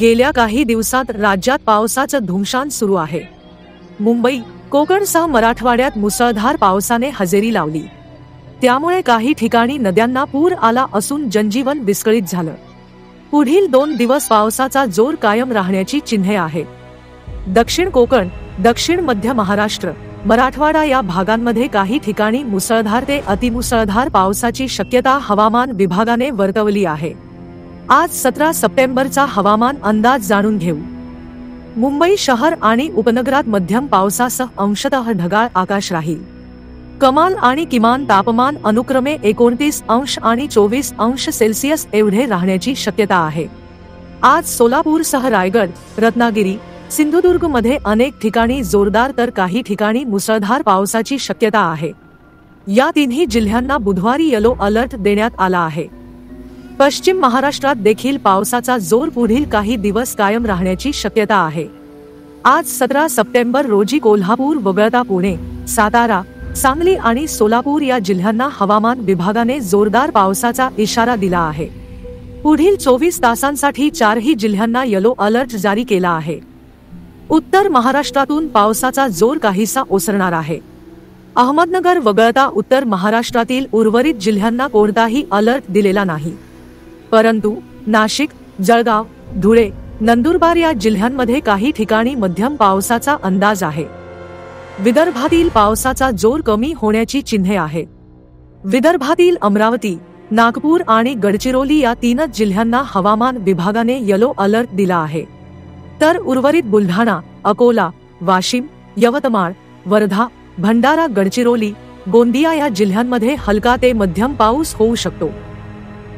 गेल्या काही दिवसात राज्यात पावसाचं धुमशान सुरू आहे। मुंबई, कोकणसह मराठवाड्यात मुसळधार पावसाने हजेरी लावली। त्यामुळे काही ठिकाणी नद्यांना पूर आला असून जनजीवन विस्कळीत झालं। पुढील 2 दिवस पावसाचा जोर कायम राहण्याची चिन्हे आहेत। दक्षिण कोकण, दक्षिण मध्य महाराष्ट्र, मराठवाडा या भागांमध्ये काही ठिकाणी मुसळधार ते अतिमुसळधार पावसाची शक्यता हवामान विभागाने वर्तवली आहे। आज 17 सप्टेंबरचा हवामान अंदाज जाणून घेऊ। मुंबई शहर आणि उपनगरात मध्यम पावसासह अंशतः ढगाळ आकाश राहील। कमाल आणि किमान तापमान अनुक्रमे 29 अंश आणि 24 अंश सेल्सिअस एवढे राहण्याची शक्यता आहे। आज सोलापूरसह रायगड, रत्नागिरी, सिंधुदुर्ग मध्ये अनेक ठिकाणी जोरदार तर काही ठिकाणी मुसळधार पावसाची शक्यता आहे। या तिन्ही जिल्ह्यांना बुधवारी येलो अलर्ट देण्यात आला आहे। पश्चिम महाराष्ट्रात देखील पावसाचा जोर पुढील काही दिवस कायम राहण्याची शक्यता आहे। आज 17 सप्टेंबर रोजी कोल्हापूर वगळता पुणे, सातारा, सांगली आणि सोलापूर या जिल्ह्यांना हवामान विभागाने जोरदार पावसाचा इशारा दिला आहे। पुढील 24 तासांसाठी 4ही जिल्ह्यांना येलो अलर्ट जारी केला आहे। उत्तर महाराष्ट्रातून पावसाचा जोर काहीसा ओसरणार आहे। अहमदनगर वगळता उत्तर महाराष्ट्रातील उर्वरित जिल्ह्यांना कोणताही अलर्ट दिलेला नाही, परंतु नाशिक, जळगाव, धुळे, नंदुरबार या जिल्ह्यांमध्ये काही ठिकाणी मध्यम पावसाचा अंदाज आहे। विदर्भातील पावसाचा जोर कमी होण्याची चिन्हे आहेत। विदर्भातील अमरावती, नागपूर आणि गडचिरोली या 3च जिल्ह्यांना हवामान विभागाने येलो अलर्ट दिला आहे। तर उर्वरित बुलढाणा, अकोला, वाशिम, यवतमाळ, वर्धा, भंडारा, गडचिरोली, गोंदिया या जिल्ह्यांमध्ये हलका ते मध्यम पाऊस होऊ शकतो।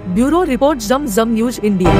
ब्युरो रिपोर्ट, जम न्यूज इंडिया।